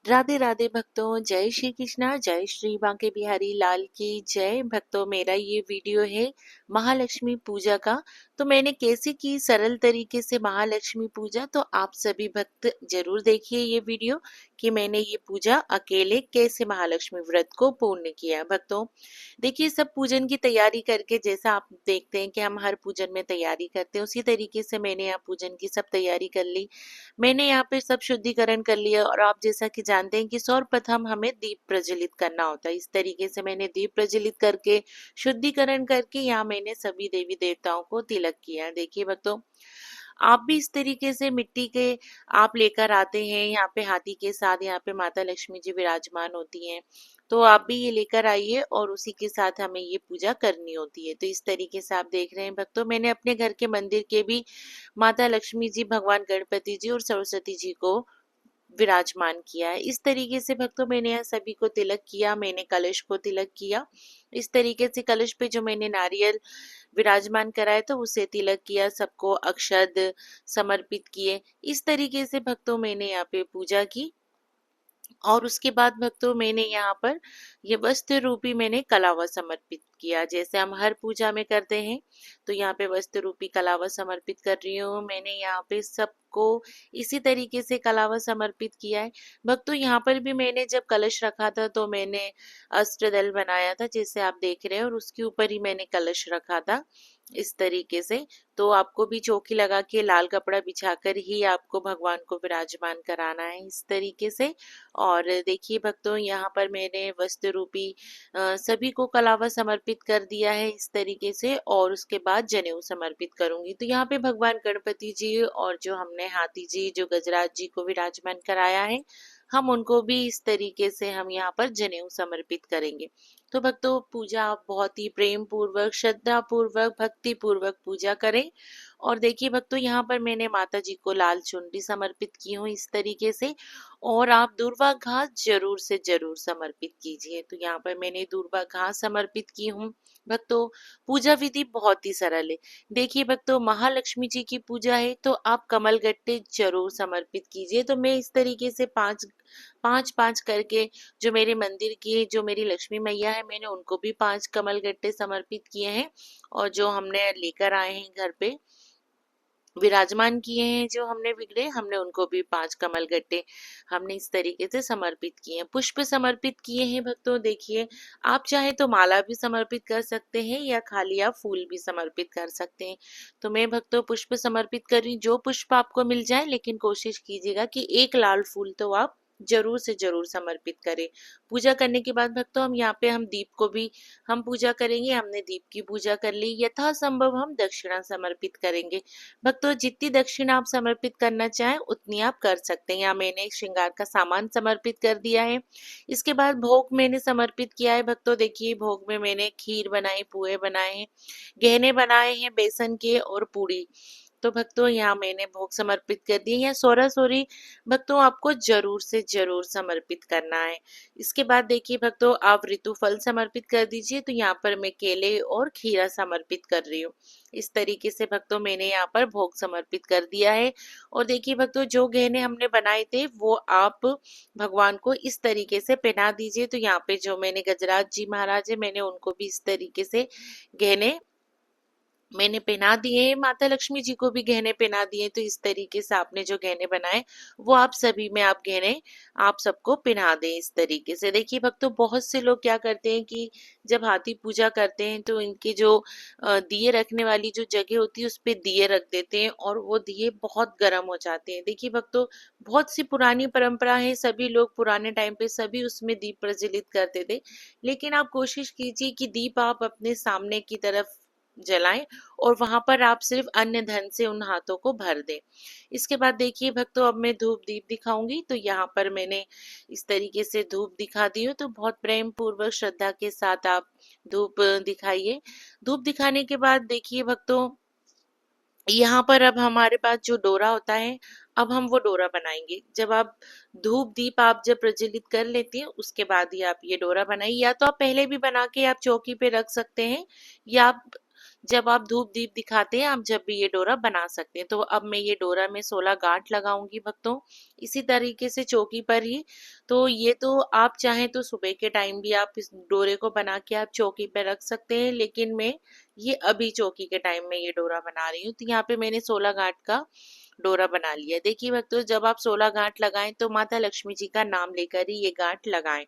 राधे राधे भक्तों, जय श्री कृष्णा, जय श्री बांके बिहारी लाल की जय। भक्तों, मेरा ये वीडियो है महालक्ष्मी पूजा का। तो मैंने कैसे की सरल तरीके से महालक्ष्मी पूजा, तो आप सभी भक्त जरूर देखिए ये वीडियो कि मैंने ये पूजा अकेले कैसे महालक्ष्मी व्रत को पूर्ण किया। भक्तों देखिए, सब पूजन की तैयारी करके जैसा आप देखते हैं कि हम हर पूजन में तैयारी करते हैं, उसी तरीके से मैंने यहाँ पूजन की सब तैयारी कर ली। मैंने यहाँ पे सब शुद्धिकरण कर लिया और आप जैसा कि जानते हैं कि सर्वप्रथम हमें दीप प्रज्वलित करना होता है। इस तरीके से मैंने दीप प्रज्वलित करके शुद्धिकरण करके यहाँ मैंने सभी देवी देवताओं को तिलक किया। देखिए भक्तों, आप भी इस तरीके से मिट्टी के आप लेकर आते हैं। यहाँ पे हाथी के साथ यहाँ पे माता लक्ष्मी जी विराजमान होती हैं, तो आप भी ये लेकर आइए और उसी के साथ हमें ये पूजा करनी होती है। तो इस तरीके से आप देख रहे हैं भक्तों, मैंने अपने घर के मंदिर के भी माता लक्ष्मी जी, भगवान गणपति जी और सरस्वती जी को विराजमान किया है। इस तरीके से भक्तों मैंने यहाँ सभी को तिलक किया, मैंने कलश को तिलक किया। इस तरीके से कलश पे जो मैंने नारियल विराजमान कराया था उसे तिलक किया, सबको अक्षत समर्पित किए। इस तरीके से भक्तों मैंने यहाँ पे पूजा की। और उसके बाद भक्तों मैंने यहाँ पर ये वस्त्र रूपी मैंने कलावा समर्पित किया, जैसे हम हर पूजा में करते हैं। तो यहाँ पे वस्त्र रूपी कलावा समर्पित कर रही हूँ। मैंने यहाँ पे सबको इसी तरीके से कलावा समर्पित किया है। भक्तों यहाँ पर भी मैंने जब कलश रखा था तो मैंने अष्टदल बनाया था, जैसे आप देख रहे हैं, और उसके ऊपर ही मैंने कलश रखा था इस तरीके से। तो आपको भी चौकी लगा के लाल कपड़ा बिछाकर ही आपको भगवान को विराजमान कराना है इस तरीके से। और देखिए भक्तों, यहाँ पर मैंने वस्त्र रूपी सभी को कलावा समर्पित कर दिया है इस तरीके से, और उसके बाद जनेऊ समर्पित करूंगी। तो यहाँ पे भगवान गणपति जी और जो हमने हाथी जी, जो गजराज जी को विराजमान कराया है, हम उनको भी इस तरीके से हम यहाँ पर जनेऊ समर्पित करेंगे। तो भक्तों, पूजा आप बहुत ही प्रेम पूर्वक, श्रद्धा पूर्वक, भक्ति पूर्वक पूजा करें। और देखिए भक्तों, यहाँ पर मैंने माता जी को लाल चुनरी समर्पित की हूँ इस तरीके से। और आप दूर्वा घास जरूर से जरूर समर्पित कीजिए। तो यहाँ पर मैंने दूर्वा घास समर्पित की हूँ। भक्तों, पूजा विधि बहुत ही सरल है। देखिए भक्तों, महालक्ष्मी जी की पूजा है तो आप कमल गट्टे जरूर समर्पित कीजिए। तो मैं इस तरीके से पांच पांच पांच करके, जो मेरे मंदिर की जो मेरी लक्ष्मी मैया है, मैंने उनको भी 5 कमल गट्टे समर्पित किए हैं। और जो हमने लेकर आए हैं घर पे विराजमान किए हैं, जो हमने बिगड़े, हमने उनको भी 5 कमल गट्टे हमने इस तरीके से समर्पित किए हैं। पुष्प समर्पित किए हैं भक्तों। देखिए, आप चाहे तो माला भी समर्पित कर सकते हैं या खाली आप फूल भी समर्पित कर सकते हैं। तो मैं भक्तों पुष्प समर्पित कर रही हूँ। जो पुष्प आपको मिल जाए, लेकिन कोशिश कीजिएगा कि एक लाल फूल तो आप जरूर से जरूर समर्पित करें। पूजा करने के बाद भक्तों हम यहाँ पे हम दीप को भी हम पूजा करेंगे। हमने दीप की पूजा कर ली। यथासंभव हम दक्षिणा समर्पित करेंगे। भक्तों, जितनी दक्षिणा आप समर्पित करना चाहें उतनी आप कर सकते हैं। यहाँ मैंने श्रृंगार का सामान समर्पित कर दिया है। इसके बाद भोग मैंने समर्पित किया है। भक्तों देखिए, भोग में मैंने खीर बनाई, पुए बनाए हैं, गहने बनाए हैं बेसन के और पूड़ी। तो भक्तों यहाँ मैंने भोग समर्पित कर दिए। या सोरा सोरी भक्तों आपको जरूर से जरूर समर्पित करना है। इसके बाद देखिए भक्तों, आप ऋतु फल समर्पित कर दीजिए। तो यहाँ पर मैं केले और खीरा समर्पित कर रही हूँ। इस तरीके से भक्तों मैंने यहाँ पर भोग समर्पित कर दिया है। और देखिए भक्तों, जो गहने हमने बनाए थे वो आप भगवान को इस तरीके से पहना दीजिए। तो यहाँ पे जो मैंने गजराज जी महाराज है, मैंने उनको भी इस तरीके से गहने मैंने पहना दिए। माता लक्ष्मी जी को भी गहने पहना दिए। तो इस तरीके से आपने जो गहने बनाए वो आप सभी में आप गहने आप सबको पहना दें इस तरीके से। देखिए भक्तों, बहुत से लोग क्या करते हैं कि जब हाथी पूजा करते हैं तो इनके जो दिए रखने वाली जो जगह होती है उस पे दिए रख देते हैं और वो दिए बहुत गर्म हो जाते हैं। देखिए भक्तों, बहुत सी पुरानी परंपरा है, सभी लोग पुराने टाइम पे सभी उसमें दीप प्रज्वलित करते थे। लेकिन आप कोशिश कीजिए कि दीप आप अपने सामने की तरफ जलाएं और वहां पर आप सिर्फ अन्य धन से उन हाथों को भर दें। इसके बाद देखिए भक्तों, अब मैं धूप दीप दिखाऊंगी। तो यहाँ पर मैंने इस तरीके से धूप दिखा दी हूँ। तो बहुत प्रेम पूर्वक श्रद्धा के साथ आप धूप दिखाइए। धूप दिखाने के बाद देखिए भक्तों, यहाँ पर अब हमारे पास जो डोरा होता है, अब हम वो डोरा बनाएंगे। जब आप धूप दीप आप जब प्रज्वलित कर लेती हैं उसके बाद ही आप ये डोरा बनाइए। या तो आप पहले भी बना के आप चौकी पे रख सकते हैं, या आप जब आप धूप दीप दिखाते हैं आप जब भी ये डोरा बना सकते हैं। तो अब मैं ये डोरा में 16 गांठ लगाऊंगी भक्तों, इसी तरीके से चौकी पर ही। तो ये तो आप चाहें तो सुबह के टाइम भी आप इस डोरे को बना के आप चौकी पर रख सकते हैं, लेकिन मैं ये अभी चौकी के टाइम में ये डोरा बना रही हूँ। तो यहाँ पे मैंने 16 गांठ का डोरा बना लिया। देखिए भक्तों, जब आप 16 गांठ लगाएं तो माता लक्ष्मी जी का नाम लेकर ही ये गांठ लगाएं।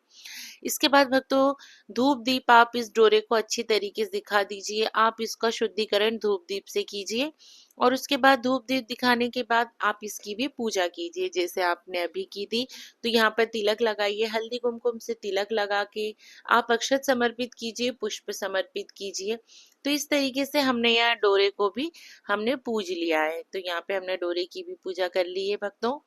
इसके बाद भक्तों, धूप दीप आप इस डोरे को अच्छी तरीके से दिखा दीजिए। आप इसका शुद्धिकरण धूप दीप से कीजिए और उसके बाद धूप दीप दिखाने के बाद आप इसकी भी पूजा कीजिए जैसे आपने अभी की थी। तो यहाँ पर तिलक लगाइए, हल्दी कुमकुम से तिलक लगा के आप अक्षत समर्पित कीजिए, पुष्प समर्पित कीजिए। तो इस तरीके से हमने यहाँ डोरे को भी हमने पूज लिया है। तो यहाँ पे हमने डोरे की भी पूजा कर ली है भक्तों।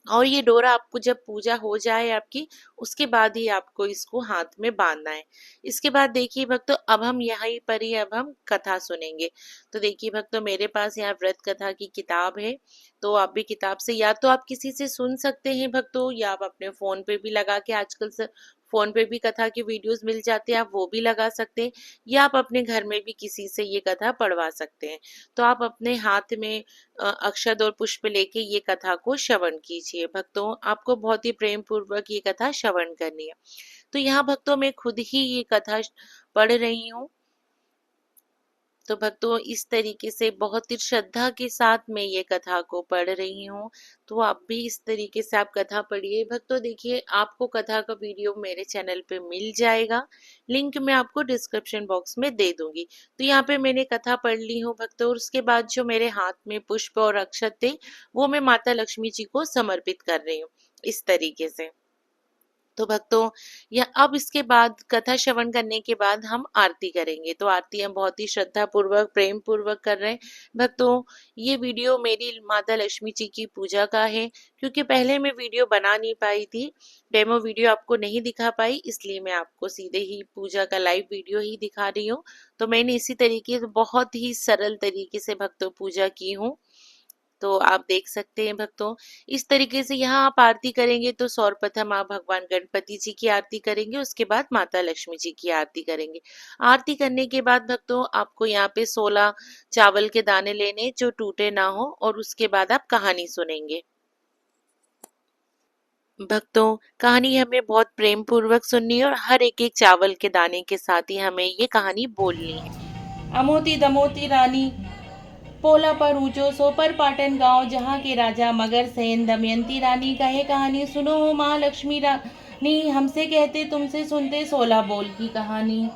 और ये डोरा आपको जब पूजा हो जाए आपकी, उसके बाद ही आपको इसको हाथ में बांधना है। इसके बाद देखिए भक्तों, अब हम यहीं पर ही अब हम कथा सुनेंगे। तो देखिए भक्तों, मेरे पास यहाँ व्रत कथा की किताब है। तो आप भी किताब से या तो आप किसी से सुन सकते हैं भक्तों, या आप अपने फोन पे भी लगा के, आजकल से फोन पे भी कथा की वीडियोस मिल जाते हैं, आप वो भी लगा सकते हैं। या आप अपने घर में भी किसी से ये कथा पढ़वा सकते हैं। तो आप अपने हाथ में अक्षत और पुष्प लेके ये कथा को श्रवण कीजिए भक्तों। आपको बहुत ही प्रेम पूर्वक ये कथा श्रवण करनी है। तो यहाँ भक्तों मैं खुद ही ये कथा पढ़ रही हूँ। तो भक्तों इस तरीके से बहुत ही श्रद्धा के साथ मैं ये कथा को पढ़ रही हूँ। तो आप भी इस तरीके से आप कथा पढ़िए भक्तों। देखिए आपको कथा का वीडियो मेरे चैनल पे मिल जाएगा, लिंक मैं आपको डिस्क्रिप्शन बॉक्स में दे दूंगी। तो यहाँ पे मैंने कथा पढ़ ली हूँ भक्तों। और उसके बाद जो मेरे हाथ में पुष्प और अक्षत थे वो मैं माता लक्ष्मी जी को समर्पित कर रही हूँ इस तरीके से। तो भक्तों, या अब इसके बाद कथा श्रवण करने के बाद हम आरती करेंगे। तो आरती हम बहुत ही श्रद्धा पूर्वक प्रेम पूर्वक कर रहे हैं भक्तों। ये वीडियो मेरी माता लक्ष्मी जी की पूजा का है, क्योंकि पहले मैं वीडियो बना नहीं पाई थी, डेमो वीडियो आपको नहीं दिखा पाई, इसलिए मैं आपको सीधे ही पूजा का लाइव वीडियो ही दिखा रही हूँ। तो मैंने इसी तरीके से बहुत ही सरल तरीके से भक्तों पूजा की हूँ। तो आप देख सकते हैं भक्तों, इस तरीके से यहाँ आप आरती करेंगे तो सर्वप्रथम आप भगवान गणपति जी की आरती करेंगे, उसके बाद माता लक्ष्मी जी की आरती करेंगे। आरती करने के बाद भक्तों आपको यहाँ पे 16 चावल के दाने लेने जो टूटे ना हो, और उसके बाद आप कहानी सुनेंगे भक्तों। कहानी हमें बहुत प्रेम पूर्वक सुननी है और हर एक एक चावल के दाने के साथ ही हमें ये कहानी बोलनी है। अमोती दमोती रानी पोला पर ऊंचो सो पर पाटन गांव जहाँ के राजा मगर सेन दमयंती रानी कहे कहानी सुनो महालक्ष्मी रानी हमसे कहते तुमसे सुनते 16 बोल की कहानी।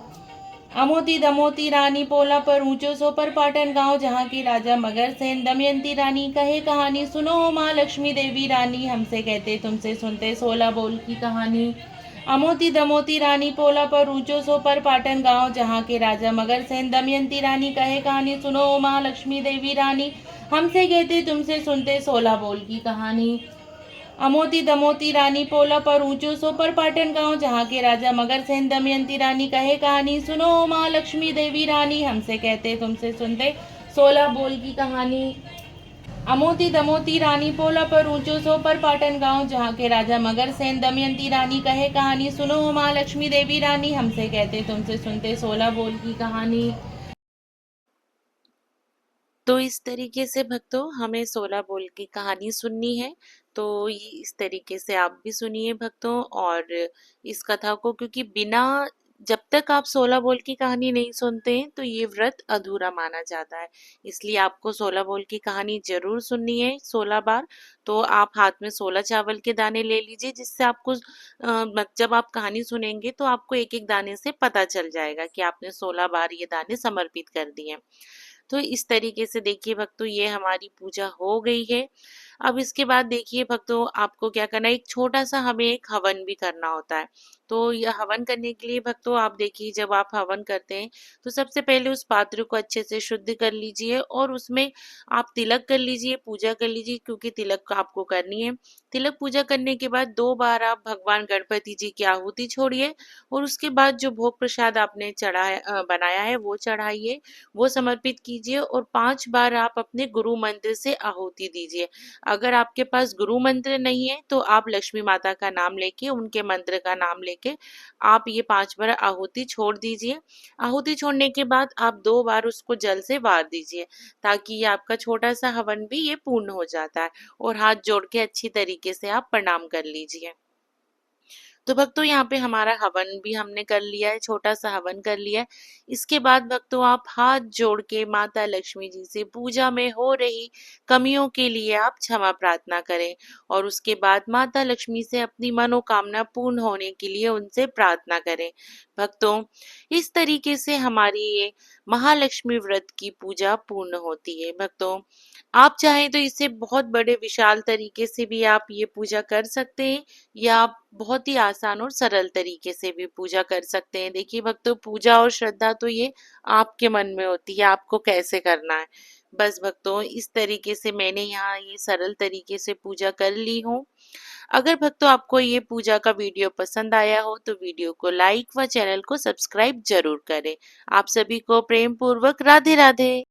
अमोती दमोती रानी पोला पर ऊंचो सो पर पाटन गांव जहाँ के राजा मगर सेन दमयंती रानी कहे कहानी सुनो महालक्ष्मी देवी रानी हमसे कहते तुमसे सुनते 16 बोल की कहानी। अमोती दमोती रानी पोला पर ऊंचो सो पर पाटन गांव जहाँ के राजा मगर सेन दमयंती रानी कहे कहानी सुनो महालक्ष्मी देवी रानी हमसे कहते तुमसे सुनते 16 बोल की कहानी। अमोती दमोती रानी पोला पर ऊंचो सो पर पाटन गांव जहाँ के राजा मगर सेन दमयंती रानी कहे कहानी सुनो माँ लक्ष्मी देवी रानी हमसे कहते तुमसे सुनते 16 बोल की कहानी। अमोती दमोती रानी पोला पर ऊंचो सो पर पाटन गांव जहाँ के राजा मगर सेन दमयंती रानी कहे कहानी सुनो माँ लक्ष्मी देवी रानी हमसे कहते तुमसे सुनते 16 बोल की कहानी। तो इस तरीके से भक्तों हमें 16 बोल की कहानी सुननी है। तो ये इस तरीके से आप भी सुनिए भक्तों। और इस कथा को, क्योंकि बिना, जब तक आप 16 बोल की कहानी नहीं सुनते हैं तो ये व्रत अधूरा माना जाता है। इसलिए आपको 16 बोल की कहानी जरूर सुननी है 16 बार। तो आप हाथ में 16 चावल के दाने ले लीजिए, जिससे आपको जब आप कहानी सुनेंगे तो आपको एक एक दाने से पता चल जाएगा कि आपने 16 बार ये दाने समर्पित कर दिए। तो इस तरीके से देखिए भक्तों, ये हमारी पूजा हो गई है। अब इसके बाद देखिए भक्तों, आपको क्या करना है, एक छोटा सा हमें एक हवन भी करना होता है। तो यह हवन करने के लिए भक्तों, आप देखिए जब आप हवन करते हैं तो सबसे पहले उस पात्र को अच्छे से शुद्ध कर लीजिए और उसमें आप तिलक कर लीजिए, पूजा कर लीजिए, क्योंकि तिलक आपको करनी है। तिलक पूजा करने के बाद 2 बार आप भगवान गणपति जी की आहुति छोड़िए और उसके बाद जो भोग प्रसाद आपने बनाया है वो चढ़ाइए, वो समर्पित कीजिए और 5 बार आप अपने गुरु मंत्र से आहुति दीजिए। अगर आपके पास गुरु मंत्र नहीं है तो आप लक्ष्मी माता का नाम लेके, उनके मंत्र का नाम लेके आप ये 5 बार आहुति छोड़ दीजिए। आहुति छोड़ने के बाद आप 2 बार उसको जल से वार दीजिए, ताकि ये आपका छोटा सा हवन भी ये पूर्ण हो जाता है। और हाथ जोड़ के अच्छी तरीके से आप प्रणाम कर लीजिए। तो भक्तों यहाँ पे हमारा हवन भी हमने कर लिया है, छोटा सा हवन कर लिया है। इसके बाद भक्तों आप हाथ जोड़ के माता लक्ष्मी जी से पूजा में हो रही कमियों के लिए आप क्षमा प्रार्थना करें, और उसके बाद माता लक्ष्मी से अपनी मनोकामना पूर्ण होने के लिए उनसे प्रार्थना करें। भक्तों, इस तरीके से हमारी ये महालक्ष्मी व्रत की पूजा पूर्ण होती है। भक्तों, आप चाहें तो इसे बहुत बड़े विशाल तरीके से भी आप ये पूजा कर सकते हैं, या आप बहुत ही आसान और सरल तरीके से भी पूजा कर सकते हैं। देखिए भक्तों, पूजा और श्रद्धा तो ये आपके मन में होती है, आपको कैसे करना है। बस भक्तों, इस तरीके से मैंने यहाँ ये सरल तरीके से पूजा कर ली हूँ। अगर भक्तों आपको ये पूजा का वीडियो पसंद आया हो तो वीडियो को लाइक व चैनल को सब्सक्राइब जरूर करें। आप सभी को प्रेम पूर्वक राधे राधे।